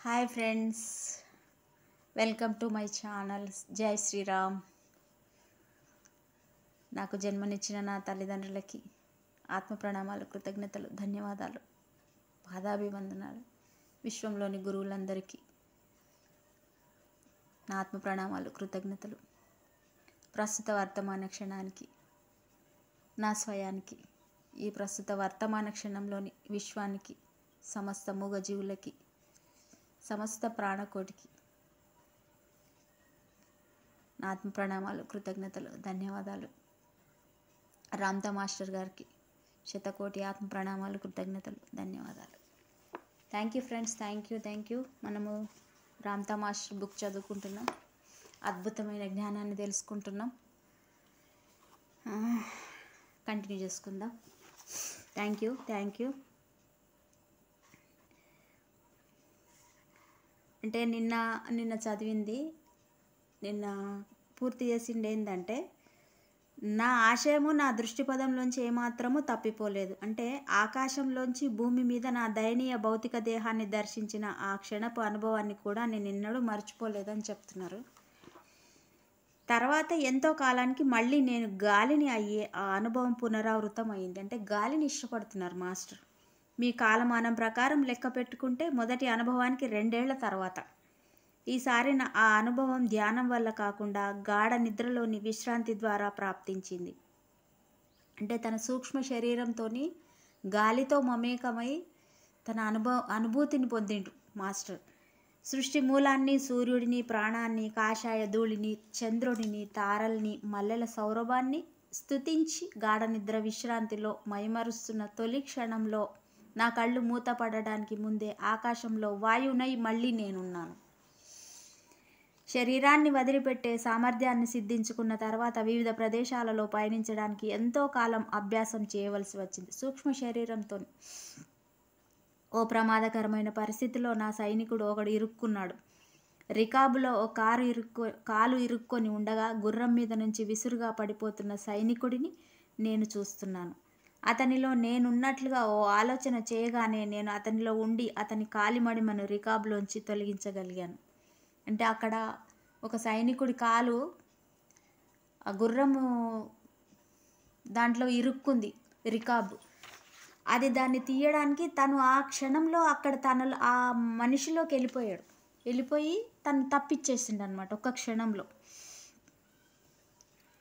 Hi friends, welcome to my channel. జై శ్రీరామ్. నాకు జన్మనిచ్చిన నా తల్లిదండ్రులకి ఆత్మ ప్రణామాలు, కృతజ్ఞతలు, ధన్యవాదాలు, పాదాభివందనాలు. విశ్వంలోని గురువులందరికీ నా ఆత్మ ప్రణామాలు, కృతజ్ఞతలు. ప్రస్తుత వర్తమాన క్షణానికి, నా స్వయానికి, ఈ ప్రస్తుత వర్తమాన క్షణంలోని విశ్వానికి, సమస్త మూగజీవులకి, సమస్త ప్రాణకోటికి నా ఆత్మ ప్రణామాలు, కృతజ్ఞతలు, ధన్యవాదాలు. రామ్తా మాస్టర్ గారికి శతకోటి ఆత్మ ప్రణామాలు, కృతజ్ఞతలు, ధన్యవాదాలు. Thank you friends, thank you. మనము రామ్తా మాస్టర్ బుక్ చదువుకుంటున్నాం, అద్భుతమైన జ్ఞానాన్ని తెలుసుకుంటున్నాం. కంటిన్యూ చేసుకుందాం. Thank you. అంటే నిన్న చదివింది, నిన్న పూర్తి చేసింది ఏంటంటే, నా ఆశయము నా దృష్టిపదంలోంచి ఏమాత్రము తప్పిపోలేదు. అంటే ఆకాశంలోంచి భూమి మీద నా దయనీయ భౌతిక దేహాన్ని దర్శించిన ఆ క్షణపు అనుభవాన్ని కూడా నేను ఎన్నడూ మర్చిపోలేదని చెప్తున్నారు. తర్వాత ఎంతో కాలానికి మళ్ళీ నేను గాలిని అయ్యే ఆ అనుభవం పునరావృతం అయింది. అంటే గాలిని ఇష్టపడుతున్నారు మాస్టర్. మీ కాలమానం ప్రకారం లెక్క పెట్టుకుంటే మొదటి అనుభవానికి 2 ఏళ్ల తర్వాత. ఈసారి ఆ అనుభవం ధ్యానం వల్ల కాకుండా గాఢ నిద్రలోని విశ్రాంతి ద్వారా ప్రాప్తించింది. అంటే తన సూక్ష్మ శరీరంతో గాలితో మమేకమై తన అనుభూతిని పొందిండు మాస్టర్. సృష్టి మూలాన్ని, సూర్యుడిని, ప్రాణాన్ని, కాషాయ ధూళిని, చంద్రుడిని, తారల్ని, మల్లెల సౌరభాన్ని స్తుతించి గాఢ నిద్ర విశ్రాంతిలో మైమరుస్తున్న తొలి క్షణంలో నా కళ్ళు మూతపడడానికి ముందే ఆకాశంలో వాయువునై మళ్ళీ నేనున్నాను. శరీరాన్ని వదిలిపెట్టే సామర్థ్యాన్ని సిద్ధించుకున్న తర్వాత వివిధ ప్రదేశాలలో పయనించడానికి ఎంతో కాలం అభ్యాసం చేయవలసి వచ్చింది. సూక్ష్మ శరీరంతో ఓ ప్రమాదకరమైన పరిస్థితిలో నా సైనికుడు ఒకడు ఇరుక్కున్నాడు. రికాబులో ఓ కాలు ఇరుక్కొని ఉండగా గుర్రం మీద నుంచి విసురుగా పడిపోతున్న సైనికుడిని నేను చూస్తున్నాను. అతనిలో నేనున్నట్లుగా ఓ ఆలోచన చేయగానే నేను అతనిలో ఉండి అతని కాలిమడిమను రికాబులోంచి తొలగించగలిగాను. అంటే అక్కడ ఒక సైనికుడి కాలు ఆ గుర్రము దాంట్లో ఇరుక్కుంది, రికాబు. అది దాన్ని తీయడానికి తను ఆ క్షణంలో అక్కడ ఆ మనిషిలోకి వెళ్ళిపోయి తను తప్పిచ్చేసిండు అనమాట. ఒక క్షణంలో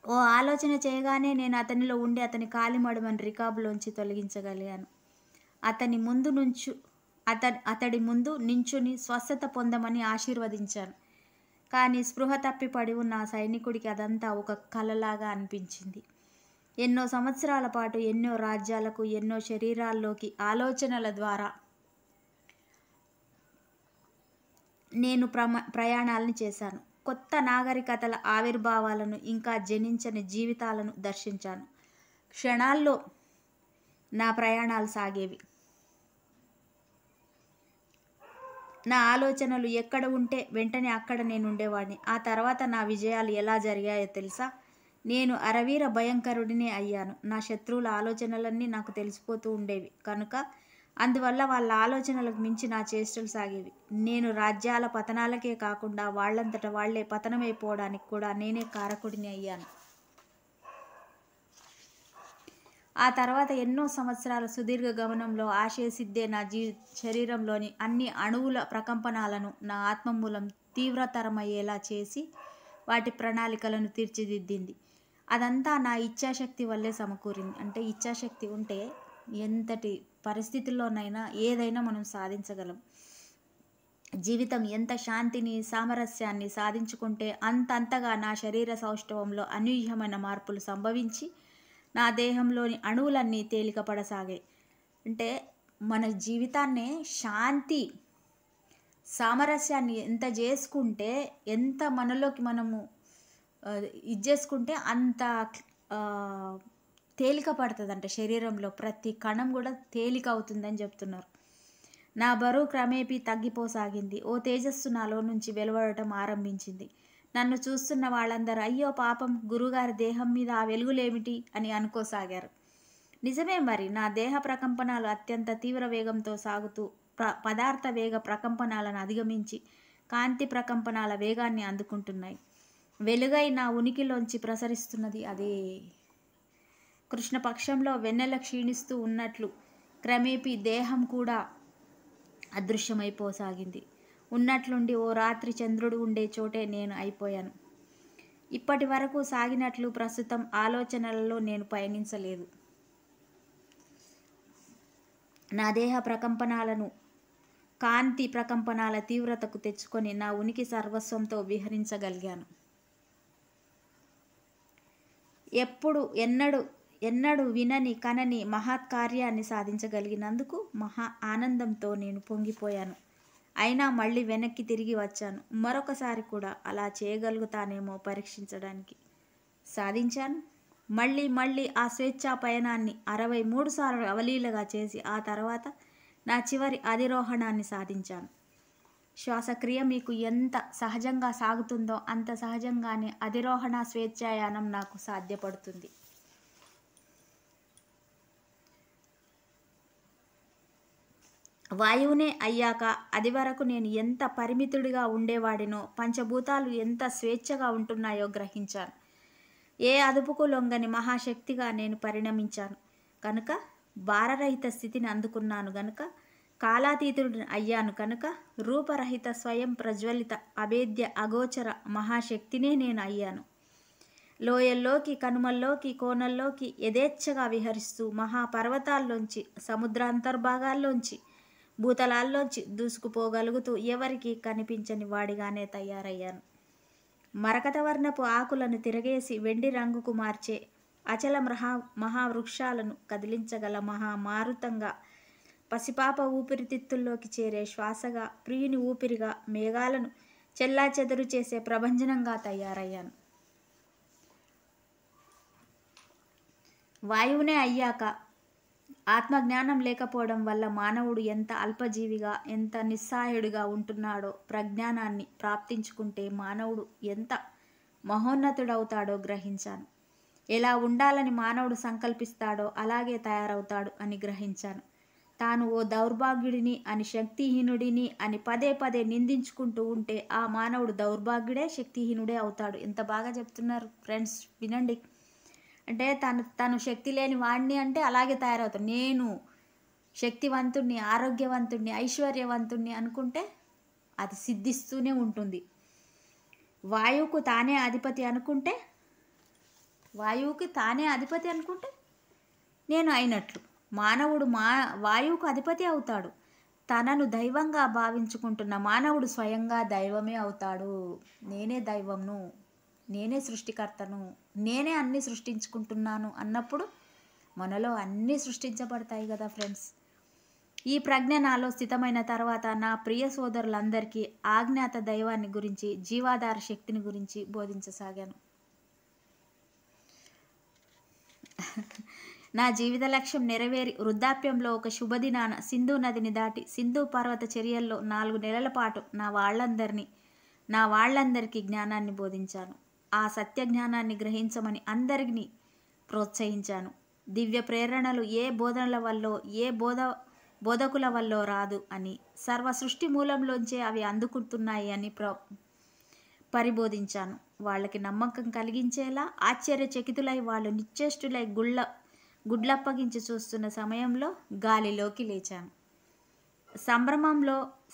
ఓ ఆలోచన చేయగానే నేను అతనిలో ఉండి అతని కాలిమడమని రికాబులోంచి తొలగించగలిగాను. అతడి ముందు నించుని స్వస్థత పొందమని ఆశీర్వదించాను. కానీ స్పృహ తప్పి పడి ఉన్న ఆ సైనికుడికి అదంతా ఒక కలలాగా అనిపించింది. ఎన్నో సంవత్సరాల పాటు ఎన్నో రాజ్యాలకు, ఎన్నో శరీరాల్లోకి ఆలోచనల ద్వారా నేను ప్రయాణాలను చేశాను. కొత్త నాగరికతల ఆవిర్భావాలను, ఇంకా జనించని జీవితాలను దర్శించాను. క్షణాల్లో నా ప్రయాణాలు సాగేవి. నా ఆలోచనలు ఎక్కడ ఉంటే వెంటనే అక్కడ నేను ఉండేవాడిని. ఆ తర్వాత నా విజయాలు ఎలా జరిగాయో తెలుసా? నేను అరవీర భయంకరుడినే అయ్యాను. నా శత్రువుల ఆలోచనలన్నీ నాకు తెలిసిపోతూ ఉండేవి కనుక అందువల్ల వాళ్ళ ఆలోచనలకు మించి నా చేష్టలు సాగేవి. నేను రాజ్యాల పతనాలకే కాకుండా వాళ్ళంతట వాళ్లే పతనమైపోవడానికి కూడా నేనే కారకుడిని అయ్యాను. ఆ తర్వాత ఎన్నో సంవత్సరాల సుదీర్ఘ గమనంలో ఆశయసిద్ధే నా శరీరంలోని అన్ని అణువుల ప్రకంపనాలను నా ఆత్మమూలం తీవ్రతరమయ్యేలా చేసి వాటి ప్రణాళికలను తీర్చిదిద్దింది. అదంతా నా ఇచ్ఛాశక్తి వల్లే సమకూరింది. అంటే ఇచ్ఛాశక్తి ఉంటే ఎంతటి పరిస్థితుల్లోనైనా ఏదైనా మనం సాధించగలం. జీవితం ఎంత శాంతిని, సామరస్యాన్ని సాధించుకుంటే అంతగా నా శరీర సౌష్ఠవంలో అనూహ్యమైన మార్పులు సంభవించి నా దేహంలోని అణువులన్నీ తేలికపడసాగాయి. అంటే మన జీవితాన్నే శాంతి, సామరస్యాన్ని ఎంత చేసుకుంటే, ఎంత మనలోకి మనము ఇది చేసుకుంటే అంత తేలిక పడుతుంది. అంటే శరీరంలో ప్రతి కణం కూడా తేలిక అవుతుందని చెప్తున్నారు. నా బరువు క్రమేపీ తగ్గిపోసాగింది. ఓ తేజస్సు నాలో నుంచి వెలువడటం ఆరంభించింది. నన్ను చూస్తున్న వాళ్ళందరూ అయ్యో పాపం, గురుగారి దేహం మీద ఆ వెలుగులేమిటి అని అనుకోసాగారు. నిజమే మరి. నా దేహ ప్రకంపనాలు అత్యంత తీవ్ర వేగంతో సాగుతూ పదార్థ వేగ ప్రకంపనాలను అధిగమించి కాంతి ప్రకంపనాల వేగాన్ని అందుకుంటున్నాయి. వెలుగై నా ఉనికిలోంచి ప్రసరిస్తున్నది అదే. కృష్ణపక్షంలో వెన్నెల క్షీణిస్తూ ఉన్నట్లు క్రమేపీ దేహం కూడా అదృశ్యమైపోసాగింది. ఉన్నట్లుండి ఓ రాత్రి చంద్రుడు ఉండే చోటే నేను అయిపోయాను. ఇప్పటి వరకు సాగినట్లు ప్రస్తుతం ఆలోచనలలో నేను పయనించలేదు. నా దేహ ప్రకంపనాలను కాంతి ప్రకంపనాల తీవ్రతకు తెచ్చుకొని నా ఉనికి సర్వస్వంతో విహరించగలిగాను. ఎన్నడూ వినని కనని మహత్కార్యాన్ని సాధించగలిగినందుకు మహా ఆనందంతో నేను పొంగిపోయాను. అయినా మళ్ళీ వెనక్కి తిరిగి వచ్చాను. మరొకసారి కూడా అలా చేయగలుగుతానేమో పరీక్షించడానికి. సాధించాను. మళ్ళీ ఆ స్వేచ్ఛా పయనాన్ని 63 సార్లు అవలీలగా చేసి ఆ తర్వాత నా చివరి అధిరోహణాన్ని సాధించాను. శ్వాసక్రియ మీకు ఎంత సహజంగా సాగుతుందో అంత సహజంగానే అధిరోహణ స్వేచ్ఛాయానం నాకు సాధ్యపడుతుంది. వాయువునే అయ్యాక అది వరకు నేను ఎంత పరిమితుడిగా ఉండేవాడినో, పంచభూతాలు ఎంత స్వేచ్ఛగా ఉంటున్నాయో గ్రహించాను. ఏ అదుపుకు లొంగని మహాశక్తిగా నేను పరిణమించాను కనుక, భారరహిత స్థితిని అందుకున్నాను గనుక, కాలాతీతుడిని అయ్యాను కనుక, రూపరహిత స్వయం ప్రజ్వలిత అభేద్య అగోచర మహాశక్తినే నేను అయ్యాను. లోయల్లోకి, కనుమల్లోకి, కోనల్లోకి యథేచ్ఛగా విహరిస్తూ మహాపర్వతాల్లోంచి, సముద్రాంతర్భాగాల్లోంచి, భూతలాల్లోంచి దూసుకుపోగలుగుతూ ఎవరికీ కనిపించని వాడిగానే తయారయ్యాను. మరకతవర్ణపు ఆకులను తిరగేసి వెండి రంగుకు మార్చే అచల మహావృక్షాలను కదిలించగల మహామారుతంగా, పసిపాప ఊపిరితిత్తుల్లోకి చేరే శ్వాసగా, ప్రియుని ఊపిరిగా, మేఘాలను చెల్లాచెదరు చేసే ప్రభంజనంగా తయారయ్యాను. వాయువునే అయ్యాక ఆత్మజ్ఞానం లేకపోవడం వల్ల మానవుడు ఎంత అల్పజీవిగా, ఎంత నిస్సహాయుడిగా ఉంటున్నాడో, ప్రజ్ఞానాన్ని ప్రాప్తించుకుంటే మానవుడు ఎంత మహోన్నతుడవుతాడో గ్రహించాను. ఎలా ఉండాలని మానవుడు సంకల్పిస్తాడో అలాగే తయారవుతాడు అని గ్రహించాను. తాను ఓ దౌర్భాగ్యుడిని అని, శక్తిహీనుడిని అని పదే పదే నిందించుకుంటూ ఉంటే ఆ మానవుడు దౌర్భాగ్యుడే, శక్తిహీనుడే అవుతాడు. ఎంత బాగా చెప్తున్నారు ఫ్రెండ్స్, వినండి. అంటే తను శక్తి లేని వాడిని అంటే అలాగే తయారవుతాడు. నేను శక్తివంతుణ్ణి, ఆరోగ్యవంతుణ్ణి, ఐశ్వర్యవంతుణ్ణి అనుకుంటే అది సిద్ధిస్తూనే ఉంటుంది. వాయువుకు తానే అధిపతి అనుకుంటే నేను అయినట్లు. మానవుడు వాయువుకు అధిపతి అవుతాడు. తనను దైవంగా భావించుకుంటున్న మానవుడు స్వయంగా దైవమే అవుతాడు. నేనే దైవంను, నేనే సృష్టికర్తను, నేనే అన్నీ సృష్టించుకుంటున్నాను అన్నప్పుడు మనలో అన్నీ సృష్టించబడతాయి కదా ఫ్రెండ్స్. ఈ ప్రజ్ఞ నాలో స్థితమైన తర్వాత నా ప్రియ సోదరులందరికీ ఆజ్ఞాత దైవాన్ని గురించి, జీవాధార శక్తిని గురించి బోధించసాగాను. నా జీవిత లక్ష్యం నెరవేరి వృద్ధాప్యంలో ఒక శుభదినాన సింధు నదిని దాటి సింధు పర్వత చర్యల్లో 4 నెలల పాటు నా వాళ్ళందరికీ జ్ఞానాన్ని బోధించాను. ఆ సత్య జ్ఞానాన్ని గ్రహించమని అందరినీ ప్రోత్సహించాను. దివ్య ప్రేరణలు ఏ బోధనల వల్లో, ఏ బోధకుల వల్లో రాదు అని, సర్వ సృష్టి మూలంలోంచే అవి అందుకుంటున్నాయి అని పరిబోధించాను. వాళ్ళకి నమ్మకం కలిగించేలా, ఆశ్చర్యచకితులై వాళ్ళు నిశ్చేష్టులై గుడ్లప్పగించి చూస్తున్న సమయంలో గాలిలోకి లేచాను.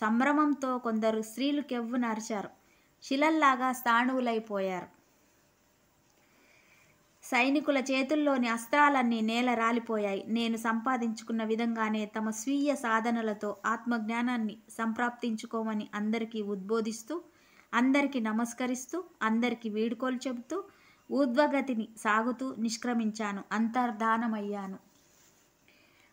సంభ్రమంతో కొందరు స్త్రీలు కెవ్వున అరిచారు. శిలల్లాగా స్థాణువులైపోయారు. సైనికుల చేతుల్లోని అస్త్రాలన్నీ నేల రాలిపోయాయి. నేను సంపాదించుకున్న విధంగానే తమ స్వీయ సాధనలతో ఆత్మజ్ఞానాన్ని సంప్రాప్తించుకోమని అందరికీ ఉద్బోధిస్తూ, అందరికీ నమస్కరిస్తూ, అందరికీ వీడ్కోలు చెబుతూ, ఊర్ధ్వగతిని సాగుతూ నిష్క్రమించాను. అంతర్ధానమయ్యాను.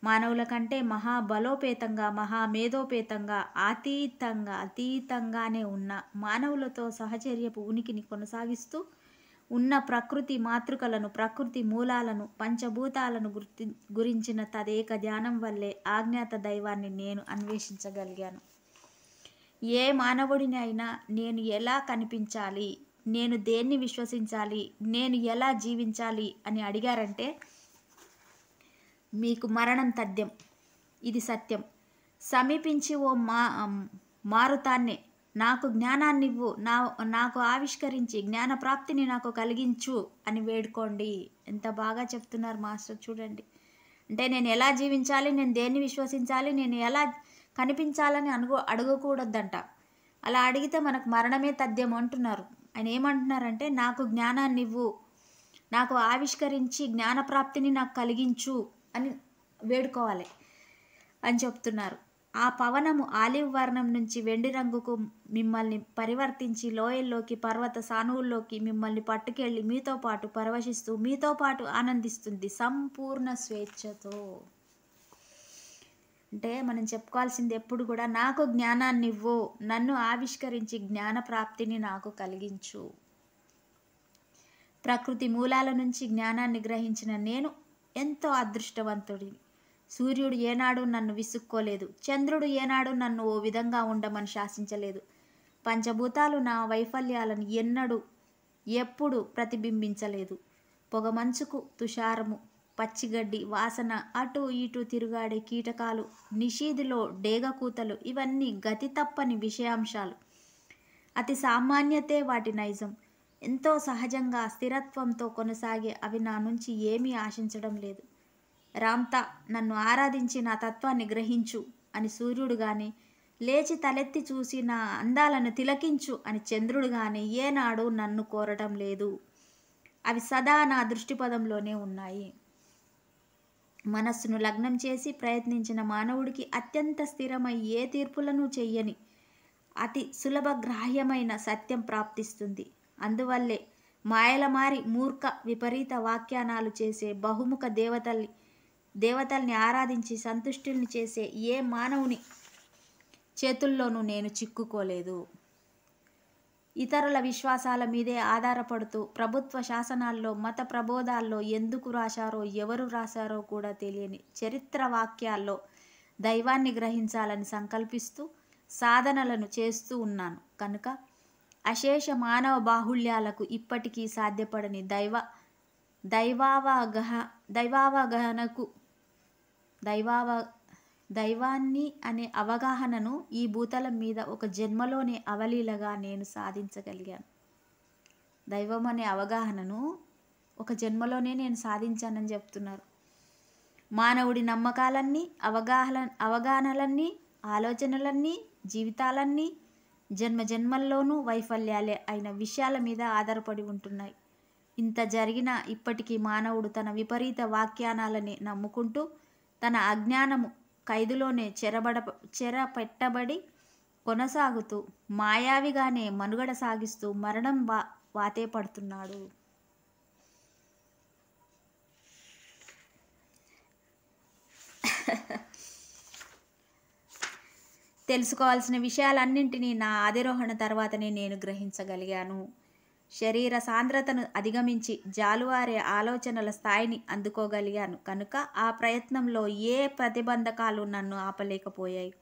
మానవుల కంటే మహాబలోపేతంగా, మహామేధోపేతంగా, అతీతంగానే ఉన్న మానవులతో సహచర్యపు ఉనికిని కొనసాగిస్తూ ఉన్న ప్రకృతి మాతృకలను, ప్రకృతి మూలాలను, పంచభూతాలను గురించిన తదేక ధ్యానం వల్లే ఆజ్ఞాత దైవాన్ని నేను అన్వేషించగలిగాను. ఏ మానవుడిని అయినా నేను ఎలా కనిపించాలి, నేను దేన్ని విశ్వసించాలి, నేను ఎలా జీవించాలి అని అడిగారంటే మీకు మరణం తథ్యం. ఇది సత్యం. సమీపించి ఓ మారుతాన్నే నాకు జ్ఞానాన్నివ్వు, నాకు ఆవిష్కరించి జ్ఞానప్రాప్తిని నాకు కలిగించు అని వేడుకోండి. ఎంత బాగా చెప్తున్నారు మాస్టర్ చూడండి. అంటే నేను ఎలా జీవించాలి, నేను దేన్ని విశ్వసించాలి, నేను ఎలా కనిపించాలని అడగకూడదంట. అలా అడిగితే మనకు మరణమే తథ్యం అంటున్నారు. ఆయన ఏమంటున్నారంటే నాకు జ్ఞానాన్నివ్వు, నాకు ఆవిష్కరించి జ్ఞానప్రాప్తిని నాకు కలిగించు అని వేడుకోవాలి అని చెప్తున్నారు. ఆ పవనము ఆలివ్ వర్ణం నుంచి వెండి రంగుకు మిమ్మల్ని పరివర్తించి లోయల్లోకి, పర్వత సానువుల్లోకి మిమ్మల్ని పట్టుకెళ్ళి మీతో పాటు పరవశిస్తూ మీతో పాటు ఆనందిస్తుంది సంపూర్ణ స్వేచ్ఛతో. అంటే మనం చెప్పుకోవాల్సింది ఎప్పుడు కూడా నాకు జ్ఞానాన్ని ఇవ్వు, నన్ను ఆవిష్కరించి జ్ఞానప్రాప్తిని నాకు కలిగించు. ప్రకృతి మూలాల నుంచి జ్ఞానాన్ని గ్రహించిన నేను ఎంతో అదృష్టవంతుడిని. సూర్యుడు ఏనాడు నన్ను విసుక్కోలేదు, చంద్రుడు ఏనాడు నన్ను ఓ విధంగా ఉండమని శాసించలేదు. పంచభూతాలు నా వైఫల్యాలను ఎప్పుడు ప్రతిబింబించలేదు. పొగమంచుకు తుషారము, పచ్చిగడ్డి వాసన, అటు ఇటు తిరుగాడే కీటకాలు, నిషీధిలో డేగకూతలు ఇవన్నీ గతి తప్పని విషయాంశాలు. అతి సామాన్యతే వాటి నైజం. ఎంతో సహజంగా స్థిరత్వంతో కొనసాగే అవి నా నుంచి ఏమీ ఆశించడం లేదు. రామ్తా, నన్ను ఆరాధించి నా తత్వాన్ని గ్రహించు అని సూర్యుడు గాని, లేచి తలెత్తి చూసి నా అందాలను తిలకించు అని చంద్రుడు గాని ఏనాడు నన్ను కోరటం లేదు. అవి సదా నా దృష్టిపదంలోనే ఉన్నాయి. మనస్సును లగ్నం చేసి ప్రయత్నించిన మానవుడికి అత్యంత స్థిరమై ఏ తీర్పులను చెయ్యని అతి సులభ గ్రాహ్యమైన సత్యం ప్రాప్తిస్తుంది. అందువల్లే మాయలమారి మూర్ఖ విపరీత వాఖ్యానాలు చేసే బహుముఖ దేవతల్ని ఆరాధించి సంతుష్టుల్ని చేసే ఏ మానవుని చేతుల్లోనూ నేను చిక్కుకోలేదు. ఇతరుల విశ్వాసాల మీదే ఆధారపడుతూ ప్రభుత్వ శాసనాల్లో, మత ప్రబోధాల్లో ఎందుకు రాశారో, ఎవరు రాశారో కూడా తెలియని చరిత్ర వాక్యాల్లో దైవాన్ని గ్రహించాలని సంకల్పిస్తూ సాధనలను చేస్తూ ఉన్నాను కనుక అశేష మానవ బాహుళ్యాలకు ఇప్పటికీ సాధ్యపడని దైవాన్ని అనే అవగాహనను ఈ భూతలం మీద ఒక జన్మలోనే అవలీలగా నేను సాధించగలిగాను. దైవం అనే అవగాహనను ఒక జన్మలోనే నేను సాధించానని చెప్తున్నారు. మానవుడి నమ్మకాలన్నీ, అవగాహనలన్నీ, ఆలోచనలన్నీ, జీవితాలన్నీ జన్మజన్మల్లోనూ వైఫల్యాలే అయిన విషయాల మీద ఆధారపడి ఉంటున్నాయి. ఇంత జరిగినా ఇప్పటికీ మానవుడు తన విపరీత వాఖ్యానాలని నమ్ముకుంటూ తన అజ్ఞానము ఖైదులోనే చెరపెట్టబడి కొనసాగుతూ మాయావిగానే మనుగడ సాగిస్తూ మరణం వాతే పడుతున్నాడు. తెలుసుకోవాల్సిన విషయాలన్నింటినీ నా అధిరోహణ తర్వాతనే నేను గ్రహించగలిగాను. శరీర సాంద్రతను అధిగమించి జాలువారే ఆలోచనల స్థాయిని అందుకోగలిగాను కనుక ఆ ప్రయత్నంలో ఏ ప్రతిబంధకాలు నన్ను ఆపలేకపోయాయి.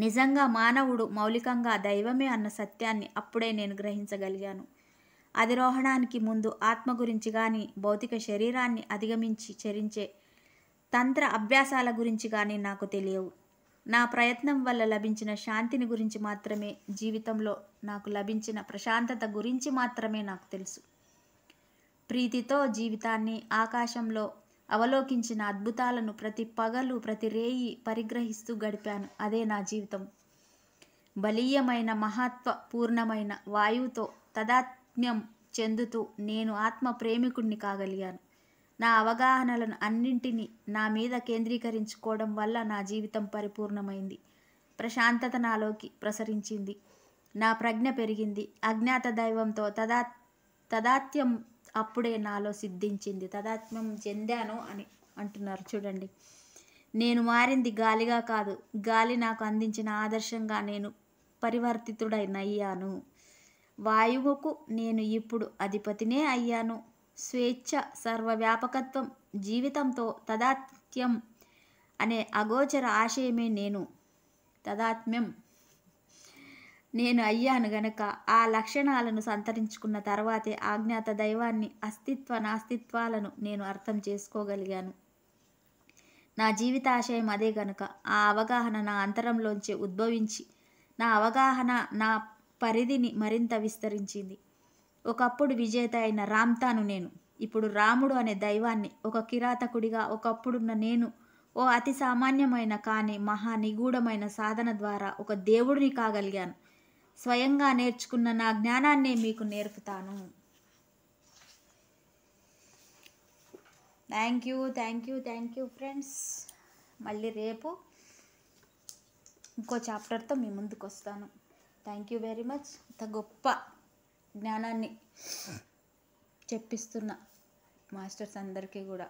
నిజంగా మానవుడు మౌలికంగా దైవమే అన్న సత్యాన్ని అప్పుడే నేను గ్రహించగలిగాను. అధిరోహణానికి ముందు ఆత్మ గురించి కానీ, భౌతిక శరీరాన్ని అధిగమించి చరించే తంత్ర అభ్యాసాల గురించి కానీ నాకు తెలియవు. నా ప్రయత్నం వల్ల లభించిన శాంతిని గురించి మాత్రమే, జీవితంలో నాకు లభించిన ప్రశాంతత గురించి మాత్రమే నాకు తెలుసు. ప్రీతితో జీవితాన్ని, ఆకాశంలో అవలోకించిన అద్భుతాలను ప్రతి పగలు, ప్రతి రేయి పరిగ్రహిస్తూ గడిపాను. అదే నా జీవితం. బలీయమైన మహత్వ పూర్ణమైన వాయువుతో తదాత్మ్యం చెందుతూ నేను ఆత్మ ప్రేమికుణ్ణి కాగలిగాను. నా అవగాహనలను అన్నింటినీ నా మీద కేంద్రీకరించుకోవడం వల్ల నా జీవితం పరిపూర్ణమైంది. ప్రశాంతత నాలోకి ప్రసరించింది. నా ప్రజ్ఞ పెరిగింది. అజ్ఞాత దైవంతో తదాత్మ్యం అప్పుడే నాలో సిద్ధించింది. తదాత్మ్యం చెందాను అని అంటున్నారు చూడండి. నేను మారింది గాలిగా కాదు, గాలి నాకు అందించిన ఆదర్శంగా నేను పరివర్తితుడనయ్యాను. వాయువుకు నేను ఇప్పుడు అధిపతినే అయ్యాను. స్వేచ్ఛ, సర్వవ్యాపకత్వం, జీవితంతో తదాత్మ్యం అనే అగోచర ఆశయమే తదాత్మ్యం నేను అయ్యాను గనక ఆ లక్షణాలను సంతరించుకున్న తర్వాతే అజ్ఞాత దైవాన్ని, అస్తిత్వ నాస్తిత్వాలను నేను అర్థం చేసుకోగలిగాను. నా జీవిత ఆశయం అదే గనుక ఆ అవగాహన నా అంతరంలోంచి ఉద్భవించి నా అవగాహన నా పరిధిని మరింత విస్తరించింది. ఒకప్పుడు విజేత అయిన రామ్తాను నేను ఇప్పుడు రాముడు అనే దైవాన్ని, ఒక కిరాతకుడిగా ఒకప్పుడున్న నేను ఓ అతి సామాన్యమైన కానీ మహా నిగూఢమైన సాధన ద్వారా ఒక దేవుడిని కాగలిగాను. స్వయంగా నేర్చుకున్న నా జ్ఞానాన్నే మీకు నేర్పుతాను. Thank you, thank you, thank you friends. మళ్ళీ రేపు ఇంకో చాప్టర్తో మీ ముందుకు వస్తాను. Thank you very much. ఇంత గొప్ప జ్ఞానాన్ని చెప్పిస్తున్న మాస్టర్స్ అందరికీ కూడా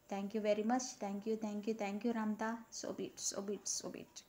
thank you very much. Thank you, thank you, thank you రామ్తా. So beat, so beat, so beat.